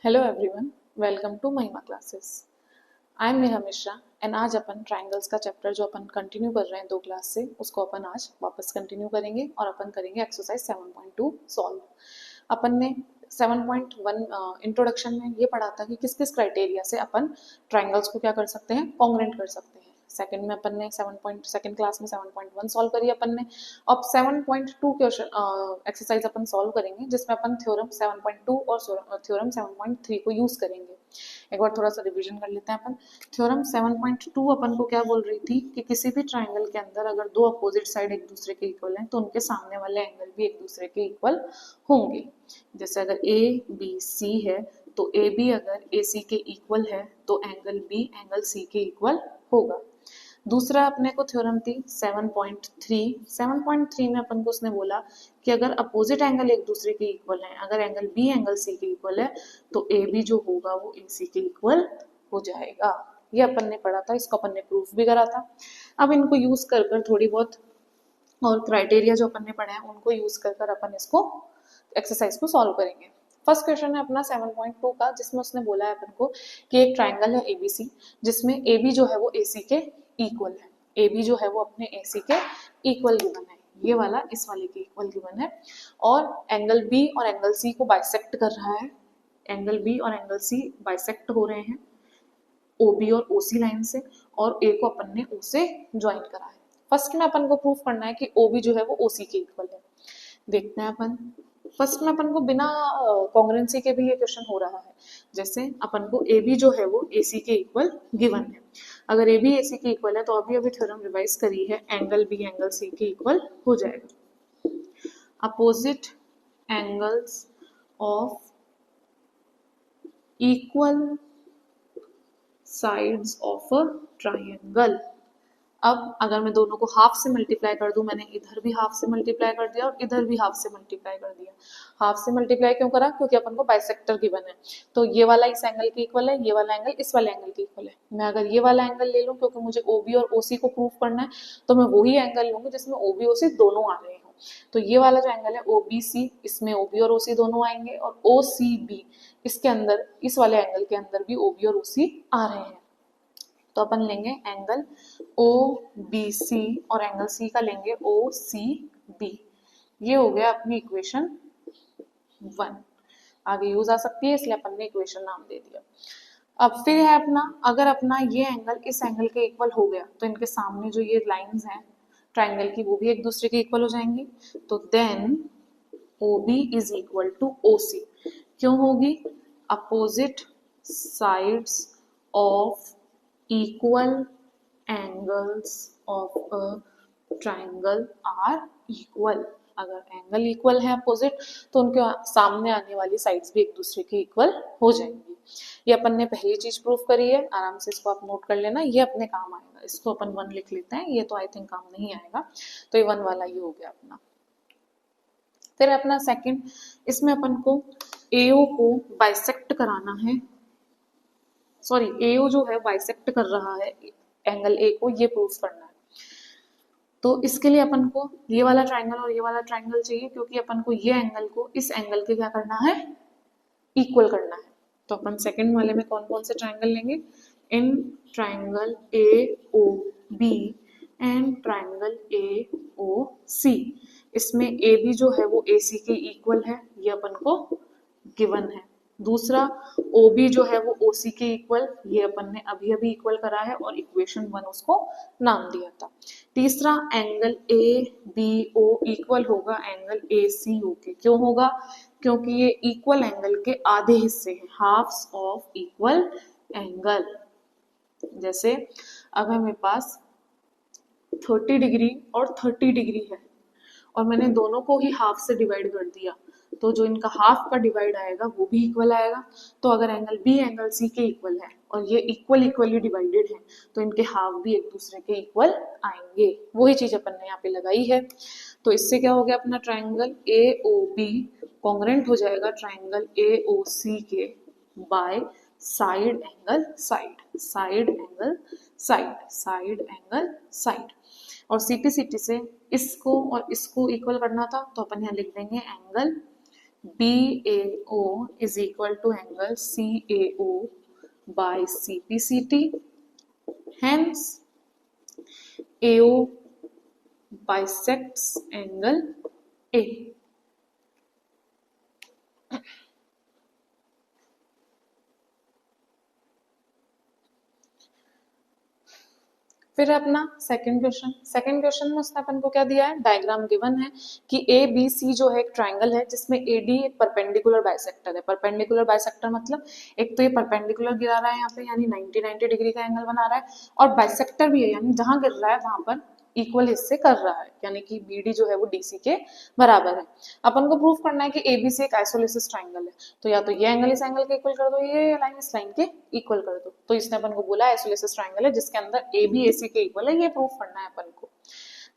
Hello everyone, welcome to महिमा classes. I am Neha Mishra and आज अपन triangles का चैप्टर जो अपन कंटिन्यू कर रहे हैं 2 क्लास से, उसको अपन आज वापस कंटिन्यू करेंगे और अपन करेंगे एक्सरसाइज 7.2 सॉल्व। अपन ने 7.1 इंट्रोडक्शन में ये पढ़ा था कि किस किस क्राइटेरिया से अपन ट्राइंगल्स को क्या कर सकते हैं, कॉन्ग्रुएंट कर सकते हैं। सेकंड में अपन ने सेकंड क्लास में 7.1 सॉल्व करी अपन ने। अब 7.2 क्वेश्चन एक्सरसाइज अपन सॉल्व करेंगे जिसमें अपन थ्योरम 7.2 और थ्योरम 7.3 को यूज करेंगे। एक बार थोड़ा सा रिवीजन कर लेते हैं अपन। थ्योरम 7.2 अपन को क्या बोल रही थी कि किसी भी ट्राइंगल के अंदर अगर दो अपोजिट साइड एक दूसरे के इक्वल हैं तो उनके सामने वाले एंगल भी एक दूसरे के इक्वल होंगे। जैसे अगर ए बी सी है तो ए बी अगर ए सी के इक्वल है तो एंगल बी एंगल सी के इक्वल होगा। दूसरा अपने को थ्योरम थी 7.3 में अपन को उसने बोला कि अगर अपोजिट एंगल एक दूसरे के इक्वल है, अगर एंगल बी एंगल सी के इक्वल है तो ए बी जो होगा वो ए सी के इक्वल हो जाएगा। ये अपन ने पढ़ा था, इसको अपन ने प्रूफ भी करा था। अब इनको यूज कर थोड़ी बहुत और क्राइटेरिया जो अपन ने पढ़ा है उनको यूज कर अपन इसको एक्सरसाइज को सॉल्व करेंगे। फर्स्ट क्वेश्चन है अपना 7.2 का, जिसमें उसने बोला है अपन को कि एक ट्राइंगल है एबीसी जिसमें ए बी जो है वो ए सी के इक्वल है। ए बी जो है वो अपने ए सी के इक्वल गिवन है, ये वाला इस वाले के इक्वल गिवन है। और एंगल बी और एंगल सी को बाइसेक्ट कर रहा है, एंगल बी और एंगल सी बाइसेक्ट हो रहे हैं ओ बी और ओ सी लाइन से, और ए को अपन ने ओ से ज्वाइन करा है। फर्स्ट में अपन को प्रूफ करना है कि ओ बी जो है वो ओ सी के इक्वल है। देखते हैं अपन। फर्स्ट में अपन को बिना कॉन्ग्रुएंसी के भी ये क्वेश्चन हो रहा है। जैसे अपन को ए बी जो है वो ए सी के इक्वल गिवन है। अगर ए बी ए सी के इक्वल है तो अभी थ्योरम रिवाइज करी है, एंगल बी एंगल सी के इक्वल हो जाएगा। Opposite angles of equal sides of a triangle. अब अगर मैं दोनों को हाफ से मल्टीप्लाई कर दूं, मैंने इधर भी हाफ से मल्टीप्लाई कर दिया और इधर भी हाफ से मल्टीप्लाई कर दिया। हाफ से मल्टीप्लाई क्यों करा? क्योंकि अपन को बाइसेक्टर गिवन है, तो ये वाला इस एंगल के इक्वल है, ये वाला एंगल इस वाले एंगल के इक्वल है। मैं अगर ये वाला एंगल ले लूं क्योंकि मुझे ओ बी और ओ सी को प्रूव करना है, तो मैं वही एंगल लूंगी जिसमें ओ बी ओ सी दोनों आ रहे हो। तो ये वाला जो एंगल है ओ बी सी, इसमें ओ बी और ओ सी दोनों आएंगे, और ओ सी बी इसके अंदर, इस वाले एंगल के अंदर भी ओ बी और ओ सी आ रहे हैं। तो अपन लेंगे एंगल ओ बी सी और एंगल सी का लेंगे ओ सी बी। ये हो गया अपनी इक्वेशन 1। आगे यूज आ सकती है इसलिए अपन ने इक्वेशन नाम दे दिया। अब फिर है अपना, अगर अपना ये एंगल इस एंगल के इक्वल हो गया तो इनके सामने जो ये लाइंस हैं ट्राइंगल की वो भी एक दूसरे के इक्वल हो जाएंगी। तो then O B is equal to O C. क्यों होगी? Opposite sides of equal angles of a triangle are equal। अगर एंगल इक्वल है अपोजिट तो उनके सामने आने वाली साइड्स भी एक दूसरे के इक्वल हो जाएंगी। ये अपन ने पहली चीज प्रूफ करी है, आराम से इसको आप नोट कर लेना, ये अपने काम आएगा। इसको अपन 1 लिख लेते हैं, ये तो आई थिंक काम नहीं आएगा, तो ये 1 वाला ये हो गया अपना। फिर अपना सेकंड, इसमें अपन को एओ को बाइसेक्ट कराना है, सॉरी एओ जो है बाइसेक्ट कर रहा है एंगल ए को, ये प्रूफ करना है। तो इसके लिए अपन को ये वाला ट्राइंगल और ये वाला ट्राइंगल चाहिए, क्योंकि अपन को ये एंगल को इस एंगल के क्या करना है, इक्वल करना है। तो अपन सेकंड वाले में कौन कौन से ट्राइंगल लेंगे? In triangle A O B and triangle A O C, इसमें ए बी जो है वो ए सी के इक्वल है, ये अपन को गिवन है। दूसरा ओ बी जो है वो ओ सी के इक्वल, ये अपन ने अभी अभी इक्वल करा है और इक्वेशन 1 उसको नाम दिया था। तीसरा angle A B O equal होगा एंगल ए सी ओ के। क्यों होगा? क्योंकि ये इक्वल एंगल के आधे हिस्से हैं, हाफ्स ऑफ इक्वल एंगल। जैसे अगर मेरे पास 30 डिग्री और 30 डिग्री है और मैंने दोनों को ही हाफ से डिवाइड कर दिया, तो जो इनका हाफ का डिवाइड आएगा वो भी इक्वल आएगा। तो अगर एंगल बी एंगल सी के इक्वल है और ये इक्वली डिवाइडेड है तो इनके हाफ भी एक दूसरे के इक्वल आएंगे। वही चीज अपन ने यहाँ पे लगाई है। तो इससे क्या हो गया, अपना triangle A O B congruent हो जाएगा ट्राइंगल ए ओ सी के by side angle side, side angle side, side angle side. और सिटी से इसको और इसको इक्वल करना था, तो अपन यहाँ लिख देंगे angle B A O is equal to angle C A O by C P C T, hence A O bisects angle A. फिर अपना सेकंड क्वेश्चन में उसने अपन को क्या दिया है, डायग्राम गिवन है कि ए बी सी जो है एक ट्राइंगल है जिसमें ए डी एक परपेंडिकुलर बाइसेक्टर है। परपेंडिकुलर बाइसेक्टर मतलब एक तो ये परपेंडिकुलर गिरा रहा है यहाँ पे यानी 90 डिग्री का एंगल बना रहा है, और बाइसेक्टर भी है यानी जहां गिर रहा है वहां पर इक्वल हिस्से कर रहा है, यानी कि बी डी जो है वो डी सी के बराबर है। अपन को प्रूफ करना है कि ए बी सी एक आइसोलिसिस ट्राइंगल है, तो या तो ये एंगल इस एंगल के इक्वल कर दो, ये लाइन इस लाइन के इक्वल कर दो। तो इसने अपन को बोला आइसोलिसिस ट्राइंगल है जिसके अंदर ए बी ए सी के इक्वल है, ये प्रूफ करना है अपन को।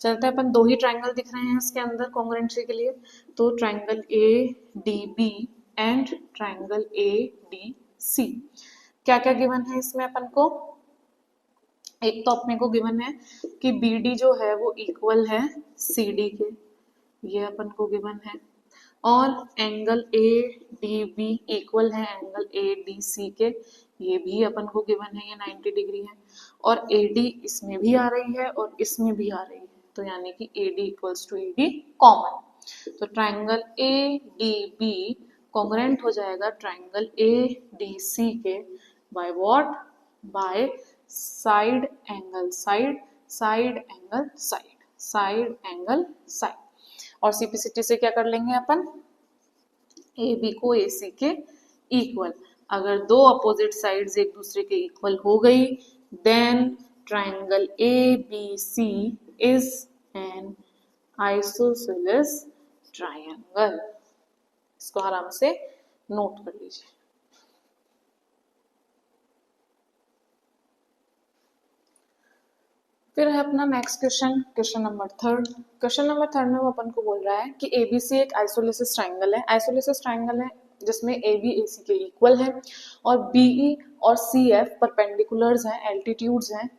चलते हैं, अपन दो ही ट्राइंगल दिख रहे हैं इसके अंदर कॉन्ग्रुएंसी के लिए, तो triangle A D B and triangle A D C. क्या क्या गिवन है इसमें अपन को, एक तो अपने को गिवन है कि बी डी जो है वो इक्वल है सी डी के, ये अपन को गिवन है, और angle A D B equal है एंगल ए डी सी के, ये भी अपन को गिवन है, ये 90 डिग्री है, और ए डी इसमें भी आ रही है और इसमें भी आ रही है, तो यानी कि A D equals to A D common. तो triangle A D B congruent हो जाएगा ट्राइंगल ए डी सी के by what, by side angle side, side angle side, side angle side. और सीपीसीटी से क्या कर लेंगे अपन, ए बी को ए सी के इक्वल, अगर दो अपोजिट साइड्स एक दूसरे के इक्वल हो गई then triangle A B C is an isosceles triangle. इसको आराम से नोट कर लीजिए। फिर है अपना next question number third. Question number third में वो अपन को बोल रहा है कि एबीसी एक आइसोलिसिस ट्राइंगल है। आइसोलिसिस ट्राइंगल है जिसमें ए बी ए सी के इक्वल है और बीई और सी एफ परपेंडिकुलर्स हैं, एल्टीट्यूड्स हैं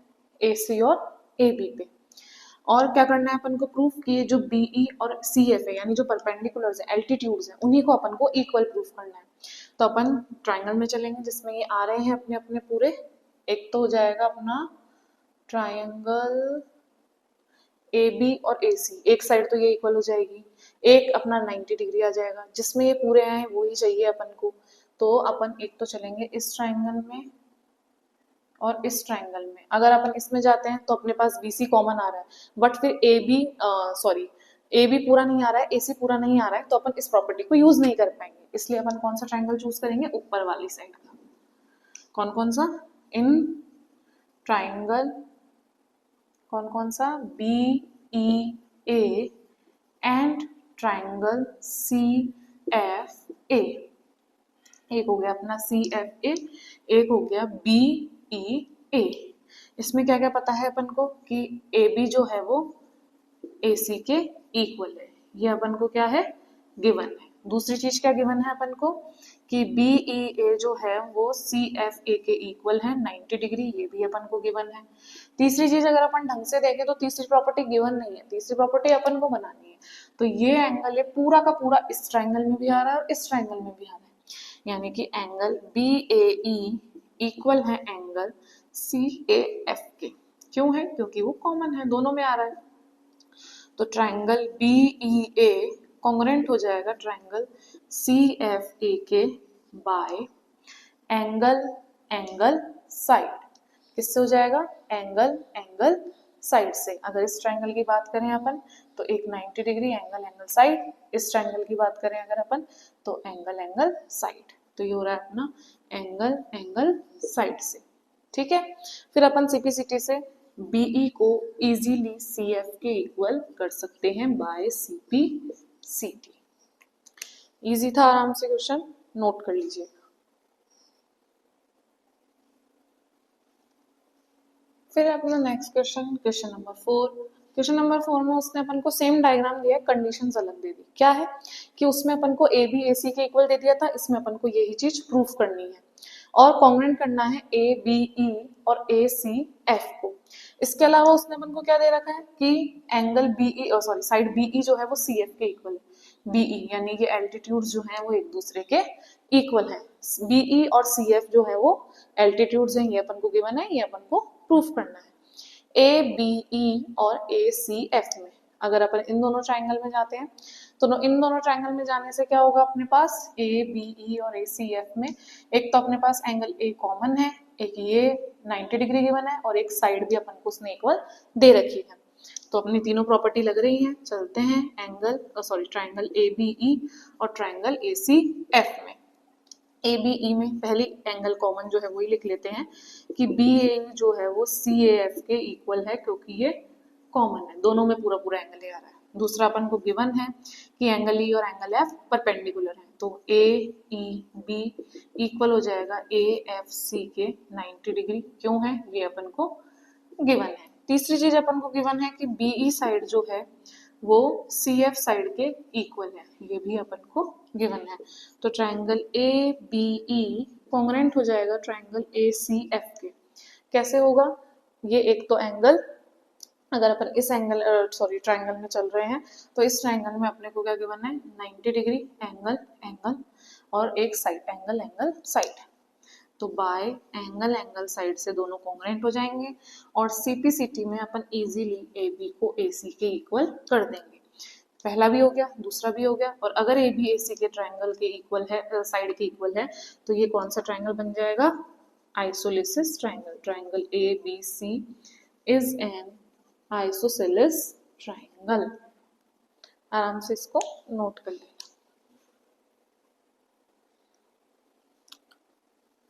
ए सी और ए बी पे। और क्या करना है अपन को, प्रूफ कि जो बीई और सी एफ है यानी जो परपेंडिकुलर्स हैं, एल्टीट्यूड्स हैं, उन्हीं को अपन को इक्वल प्रूफ करना है। तो अपन ट्राइंगल में चलेंगे जिसमें ये आ रहे हैं अपने अपने पूरे। एक तो हो जाएगा अपना ट्रायंगल ए बी और ए सी, एक साइड तो ये इक्वल हो जाएगी, एक अपना 90 डिग्री आ जाएगा, जिसमें ये पूरे आए वो ही चाहिए अपन को। तो अपन एक तो चलेंगे इस ट्रायंगल में और इस ट्रायंगल में। अगर अपन इसमें जाते हैं तो अपने पास बी सी कॉमन आ रहा है, बट फिर ए बी ए बी पूरा नहीं आ रहा है, ए सी पूरा नहीं आ रहा है, तो अपन इस प्रॉपर्टी को यूज नहीं कर पाएंगे। इसलिए अपन कौन सा ट्रायंगल चूज करेंगे, ऊपर वाली साइड का। कौन कौन सा, इन ट्रायंगल कौन कौन सा, B E A and triangle C F A. एक हो गया अपना सी एफ ए, एक हो गया बी ई ए। इसमें क्या क्या पता है अपन को कि ए बी जो है वो ए सी के इक्वल है, ये अपन को क्या है, गिवन है। दूसरी चीज क्या गिवन है अपन को कि बी ई ए जो है वो सी एफ ए के इक्वल है 90 डिग्री, ये भी अपन को गिवन है। तीसरी चीज अगर अपन ढंग से देखें तो तीसरी प्रॉपर्टी गिवन नहीं है, तीसरी प्रॉपर्टी अपन को बनानी है। तो ये एंगल है पूरा का पूरा इस ट्राइंगल में भी आ रहा है और इस ट्राइंगल में भी आ रहा है, यानी कि एंगल बी ए ई इक्वल है एंगल सी ए एफ के। क्यों है, क्योंकि वो कॉमन है, दोनों में आ रहा है। तो ट्राइंगल बी ई ए कॉन्ग्रुएंट हो जाएगा ट्राइंगल सी एफ ए के बाय एंगल एंगल साइड। किससे हो जाएगा, एंगल एंगल साइड से। अगर इस ट्राइंगल की बात करें अपन तो एक 90 डिग्री एंगल एंगल साइड, इस ट्राइंगल की बात करें अगर अपन तो एंगल एंगल साइड। तो ये हो रहा है अपना एंगल एंगल साइड से, ठीक है। फिर अपन सीपीसीटी से बीई को इजीली सीएफ के इक्वल कर सकते हैं बाय सीपीसीटी। इजी था, आराम से क्वेश्चन नोट कर लीजिएगा। फिर अपना next question number 4। Question number 4 में उसने अपन को सेम डायग्राम दिया, कंडीशंस अलग दे दी। क्या है कि उसमें अपन को ए बी ए सी के इक्वल दे दिया था, इसमें अपन को यही चीज प्रूफ करनी है और कॉन्ग्रुएंट करना है ए बी ई और ए सी एफ को। इसके अलावा उसने अपन को क्या दे रखा है कि एंगल बीई साइड बीई जो है वो सी एफ के इक्वल है। बीई, यानी कि एल्टीट्यूड जो है वो एक दूसरे के इक्वल है। बीई और सीएफ जो है वो एल्टीट्यूड्स हैं, ये अपन को गिवन है, ये अपन को प्रूफ करना है। ए बी ई और ए सी एफ में अगर अपन इन दोनों ट्राइंगल में जाते हैं तो इन दोनों ट्राइंगल में जाने से क्या होगा अपने पास, ए बी ई और ए सी एफ में एक तो अपने पास एंगल ए कॉमन है, एक ये 90 डिग्री गिवन है और एक साइड भी अपन को उसने इक्वल दे रखी है। तो अपनी तीनों प्रॉपर्टी लग रही हैं, चलते हैं angle triangle A B E और ट्राइंगल ए सी एफ में। ए बी ई में पहली एंगल कॉमन जो है वही लिख लेते हैं कि बी ए जो है वो सी ए एफ के इक्वल है, क्योंकि ये कॉमन है, दोनों में पूरा पूरा एंगल आ रहा है। दूसरा अपन को गिवन है कि एंगल ई और एंगल एफ परपेंडिकुलर है, तो ए ई बी इक्वल हो जाएगा ए एफ सी के 90 डिग्री, क्यों है ये अपन को गिवन है। तीसरी चीज अपन को गिवन है कि बीई साइड जो है वो सी एफ साइड के इक्वल है, ये भी अपन को गिवन है। तो triangle A B E congruent हो जाएगा ट्राइंगल ए सी एफ के। कैसे होगा, ये एक तो एंगल, अगर अपन इस एंगल ट्राइंगल में चल रहे हैं तो इस ट्राइंगल में अपने को क्या गिवन है, 90 डिग्री एंगल एंगल और एक साइड एंगल एंगल साइड, तो बाय एंगल एंगल साइड से दोनों कॉन्ग्रेंट हो जाएंगे और सीपीसीटी में अपन इजीली ए बी को ए सी के इक्वल कर देंगे। पहला भी हो गया, दूसरा भी हो गया, और अगर ए बी ए सी के ट्राइंगल के इक्वल है, साइड के इक्वल है, तो ये कौन सा ट्राइंगल बन जाएगा, isosceles triangle. Triangle A B C is an isosceles triangle. आराम से इसको नोट कर लेना।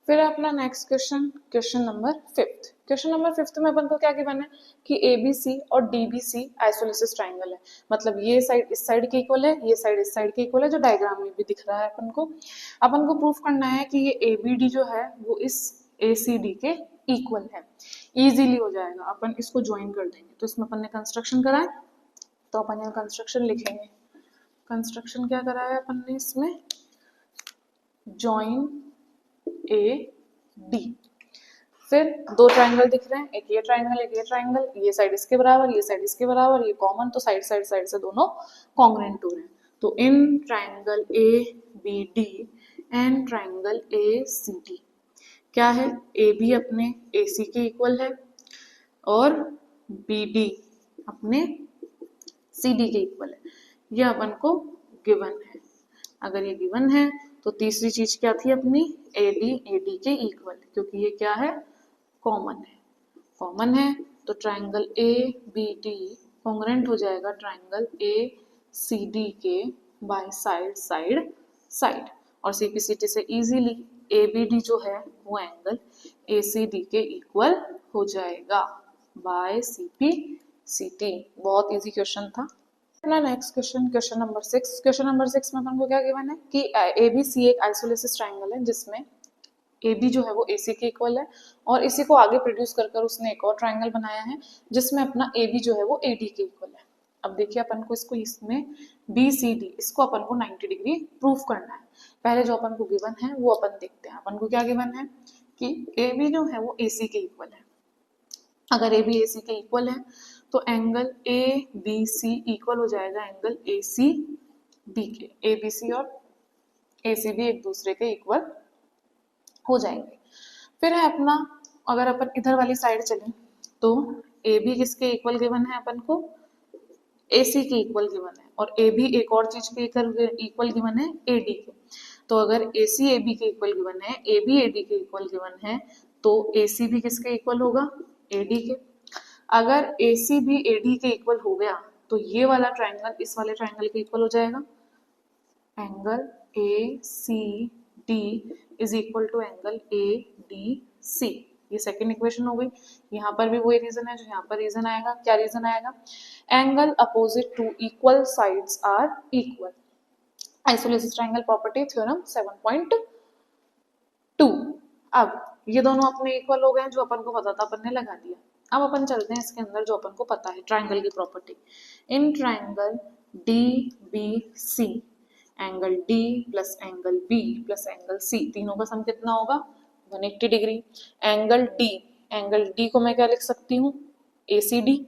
फिर अपना next question, question number 5। Question number 5 में अपन को क्या गिवन है कि ABC और DBC आइसोसेलेस ट्राइंगल है, मतलब ये साइड इस साइड के इक्वल है, ये साइड इस साइड के इक्वल है, जो डायग्राम में भी दिख रहा है। अपन को प्रूफ करना है कि ये ABD जो है वो इस ACD के इक्वल है। इजीली हो जाएगा, अपन इसको ज्वाइन कर देंगे। तो इसमें अपन ने कंस्ट्रक्शन करा है, तो अपन यहाँ कंस्ट्रक्शन लिखेंगे। कंस्ट्रक्शन क्या करा है अपन ने इसमें, जॉइन ए डी। फिर दो ट्राइंगल दिख रहे हैं, एक ये ट्राइंगल एक ये ट्राइंगल, ये साइड इसके बराबर ये साइड इसके बराबर, ये कॉमन, तो साइड से दोनों कॉन्ग्रेंट हो रहे हैं। तो इन triangle A B D and triangle A C D क्या है, ए बी अपने ए सी के इक्वल है और बी डी अपने सी डी के इक्वल है, ये अपन को गिवन है। अगर ये गिवन है तो तीसरी चीज क्या थी अपनी, ए बी ए डी के इक्वल, क्योंकि ये क्या है, कॉमन है। तो triangle A B D congruent हो जाएगा ट्राइंगल ए सी डी के बाय साइड। और सीपीसीटी से इजीली ए बी डी जो है वो एंगल ए सी डी के इक्वल हो जाएगा बाय सीपीसीटी। बहुत इजी क्वेश्चन था। अपना next question, question number 6। Question number 6 में अपन को क्या गिवन है कि ABC एक आइसोसेलेस ट्राइंगल है जिसमें AB जो है वो AC के इक्वल है, और इसी को आगे प्रोड्यूस कर उसने एक और ट्राइंगल बनाया है जिसमें अपना AB जो है वो AD के इक्वल है। अब देखिए अपन को इसको इसमें BCD इसको अपन को 90 डिग्री प्रूफ करना है। पहले जो अपन को गिवन है वो अपन देखते हैं। अपन को क्या गिवन है कि AB जो है वो AC के इक्वल है। अगर AB AC के इक्वल है तो एंगल ABC इक्वल हो जाएगा एंगल ACB के। ABC और ACB एक दूसरे के इक्वल हो जाएंगे। फिर है अपना, अगर अपन इधर वाली साइड चलें तो AB किसके इक्वल गिवन है अपन को, AC के इक्वल गिवन है, और AB एक और चीज के इक्वल गिवन है, AD के। तो अगर AC AB के इक्वल गिवन है, AB AD के इक्वल गिवन है, तो AC भी किसके इक्वल होगा, AD के। अगर AC भी AD के इक्वल हो गया तो ये वाला ट्राइंगल इस वाले ट्राइंगल के इक्वल हो जाएगा। Angle ACD is equal to angle ADC। ये सेकेंड इक्वेशन हो गई। यहाँ पर भी वही रीजन है जो यहाँ पर रीजन आएगा। क्या रीजन आएगा, angle opposite to equal sides are equal. Isosceles triangle property theorem 7.2। अब ये दोनों अपने इक्वल हो गए, जो अपन को पता था अपन ने लगा दिया। अब अपन चलते हैं इसके अंदर जो अपन को पता है ट्राइंगल की property. In triangle DBC angle D plus angle B plus angle C तीनों का सम कितना होगा, 180 डिग्री। एंगल D को मैं क्या लिख सकती हूँ, ACD।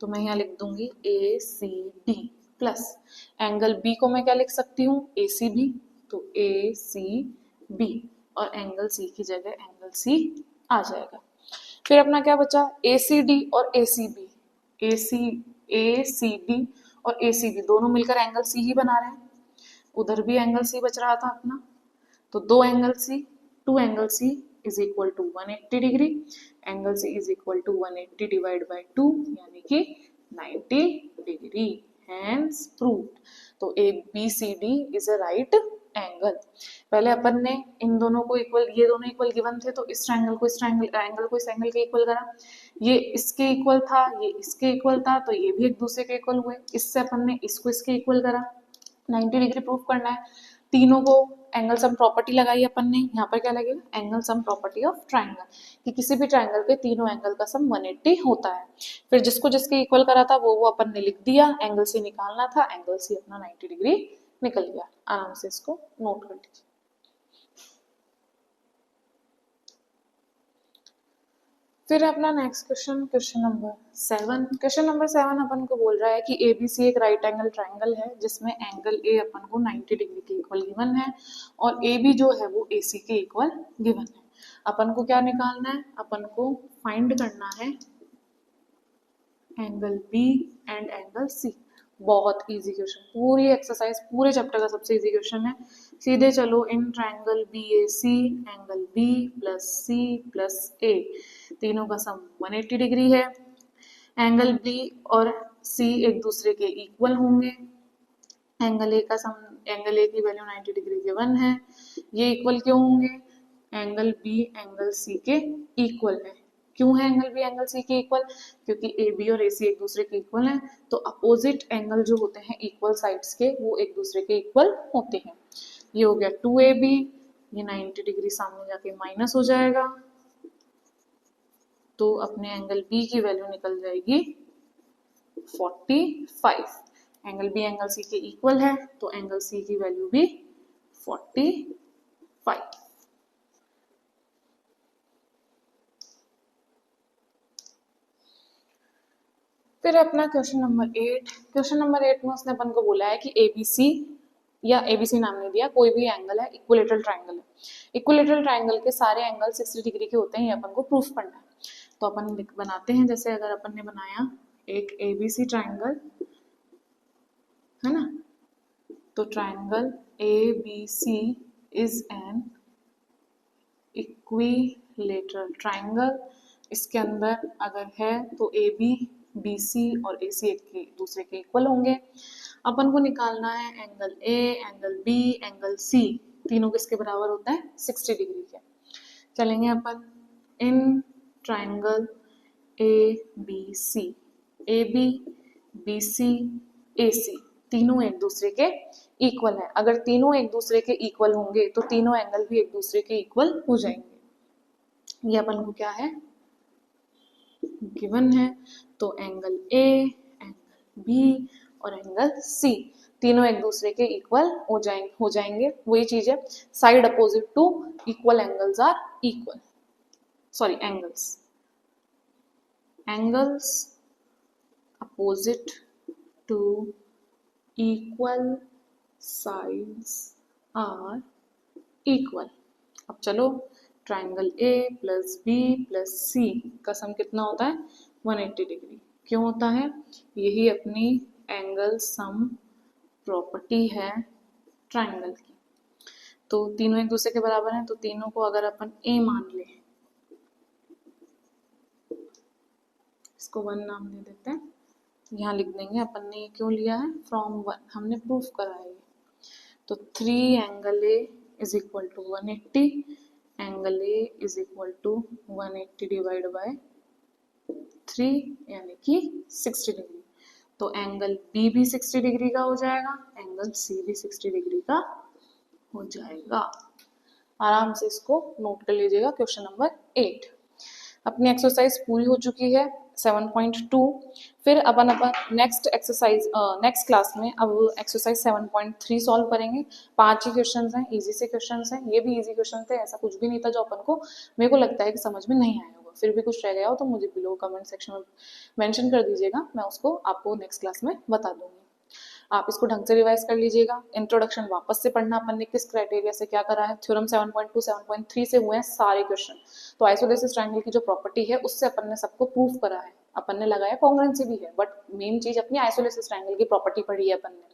तो मैं यहाँ लिख दूंगी ACD प्लस एंगल बी को मैं क्या लिख सकती हूँ, ए सी बी, तो ए सी बी, और एंगल सी की जगह एंगल सी आ जाएगा। फिर अपना क्या बचा, ए सी डी और ए C B, A C D और ए सी बी दोनों मिलकर एंगल सी ही बना रहे हैं, उधर भी एंगल सी बच रहा था अपना, तो दो angle C, two angle C is equal to 180 degree, angle C is equal to 180 divide by 2 यानी कि 90 डिग्री, हैंस प्रूव्ड। तो A B C D is a right angle. पहले अपन ने इन दोनों को इक्वल, ये दोनों इक्वल गिवन थे तो इस ट्रायंगल को इस एंगल के इक्वल करा, ये इसके इक्वल था, ये इसके इक्वल था, तो ये भी एक दूसरे के इक्वल हुए, इससे अपन ने इसको इसके इक्वल करा, 90 डिग्री प्रूफ करना है, तीनों को एंगल सम प्रॉपर्टी लगाई अपन ने, यहाँ पर क्या लगेगा, angle sum property of triangle, कि किसी भी ट्रायंगल के तीनों एंगल का सम 180 होता है। फिर जिसको जिसके इक्वल करा था वो अपन ने लिख दिया, एंगल सी निकालना था, एंगल सी अपना 90 डिग्री निकल गया। आराम से इसको नोट कर लीजिए। फिर अपना next question, question number 7। Question number 7 अपन को बोल रहा है कि एबीसी एक राइट एंगल ट्रायंगल है जिसमें एंगल ए अपन को 90 डिग्री के इक्वल गिवन है और ए बी जो है वो एसी के इक्वल गिवन है। अपन को क्या निकालना है, अपन को फाइंड करना है angle B and angle C. बहुत इजी क्वेश्चन, पूरी एक्सरसाइज पूरे चैप्टर का सबसे इजी क्वेश्चन है। सीधे चलो, in triangle B A C angle B plus C plus A तीनों का सम 180 डिग्री है। एंगल बी और सी एक दूसरे के इक्वल होंगे, एंगल ए का सम, एंगल ए की वैल्यू 90 डिग्री गिवन है। ये इक्वल क्यों होंगे, एंगल बी एंगल सी के इक्वल है। क्यों है एंगल बी एंगल सी के इक्वल, क्योंकि ए बी और ए सी एक दूसरे के इक्वल हैं, तो अपोजिट एंगल जो होते हैं इक्वल साइड्स के वो एक दूसरे के इक्वल होते हैं। ये हो गया 2AB, ये 90 डिग्री सामने जाके माइनस हो जाएगा, तो अपने एंगल बी की वैल्यू निकल जाएगी 45। एंगल बी एंगल सी के इक्वल है तो एंगल सी की वैल्यू भी 45। फिर अपना क्वेश्चन नंबर 8। क्वेश्चन नंबर 8 में उसने अपन को बोला है कि एबीसी, या एबीसी नाम नहीं दिया, कोई भी एंगल है, इक्विलेटरल ट्रायंगल है, इक्विलेटरल ट्रायंगल के सारे एंगल 60 डिग्री के होते हैं, ये अपन को प्रूफ करना है। तो अपन बनाते हैं, जैसे अगर अपन ने बनाया एक एबीसी ट्रायंगल है ना, तो triangle ABC is an equilateral triangle. इसके अंदर अगर है तो ए बी, बी सी और ए सी एक दूसरे के इक्वल होंगे। अपन को निकालना है angle A, angle B, angle C, तीनों किसके बराबर होता है, 60 डिग्री के। चलेंगे अपन in triangle A B C, A B, B C, A C तीनों एक दूसरे के इक्वल है। अगर तीनों एक दूसरे के इक्वल होंगे तो तीनों एंगल भी एक दूसरे के इक्वल हो जाएंगे। ये अपन को क्या है, गिवन है। तो एंगल ए, एंगल बी और एंगल सी तीनों एक दूसरे के इक्वल हो जाएंगे। वही चीज है, side opposite to equal angles are equal, sorry angles opposite to equal sides are equal. अब चलो, triangle A plus B plus C का सम कितना होता है, 180 डिग्री। क्यों होता है, यही अपनी एंगल सम प्रॉपर्टी है ट्रायंगल की। तो तीनों एक दूसरे के बराबर हैं, तो तीनों को अगर अपन ए मान ले, इसको 1 नाम दे देते हैं, यहाँ लिख देंगे अपन ने क्यों लिया है, फ्रॉम 1, हमने प्रूफ करा है। तो 3 angle A is equal to 180, angle A is equal to 180 divide by 3 यानी कि 60 डिग्री। तो एंगल बी भी 60 डिग्री का हो जाएगा, एंगल सी भी 60 डिग्री का हो जाएगा। आराम से इसको नोट कर लीजिएगा। क्वेश्चन नंबर 8 अपनी एक्सरसाइज पूरी हो चुकी है 7.2। फिर अपन नेक्स्ट एक्सरसाइज नेक्स्ट क्लास में अब एक्सरसाइज 7.3 सॉल्व करेंगे। 5 ही क्वेश्चंस हैं, इजी से क्वेश्चंस हैं, ये भी इजी क्वेश्चन थे, ऐसा कुछ भी नहीं था जो अपन को, मेरे को लगता है कि समझ में नहीं आया होगा। फिर भी कुछ रह गया हो तो मुझे बिलो कमेंट सेक्शन में मेंशन कर दीजिएगा, मैं उसको आपको नेक्स्ट क्लास में बता दूंगी। आप इसको ढंग से रिवाइज कर लीजिएगा। इंट्रोडक्शन वापस से पढ़ना, अपन ने किस क्राइटेरिया से क्या करा है। थ्योरम 7.2 7.3 से हुए हैं सारे क्वेश्चन। तो आइसोलेसिस ट्रायंगल की जो प्रॉपर्टी है उससे अपन ने सबको प्रूव करा है, अपन ने लगाया कॉन्ग्रुएंसी भी है, बट मेन चीज अपनी आइसोलेसिस ट्रायंगल की प्रॉपर्टी पढ़ी है अपन ने।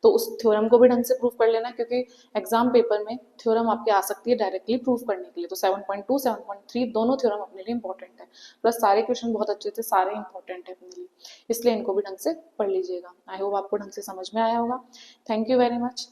तो उस थ्योरम को भी ढंग से प्रूव कर लेना, क्योंकि एग्जाम पेपर में थ्योरम आपके आ सकती है डायरेक्टली प्रूव करने के लिए। तो 7.2 7.3 दोनों थ्योरम अपने लिए इंपॉर्टेंट है, प्लस सारे क्वेश्चन बहुत अच्छे थे, सारे इंपॉर्टेंट है अपने लिए, इसलिए इनको भी ढंग से पढ़ लीजिएगा। आई होप आपको ढंग से समझ में आया होगा। Thank you very much.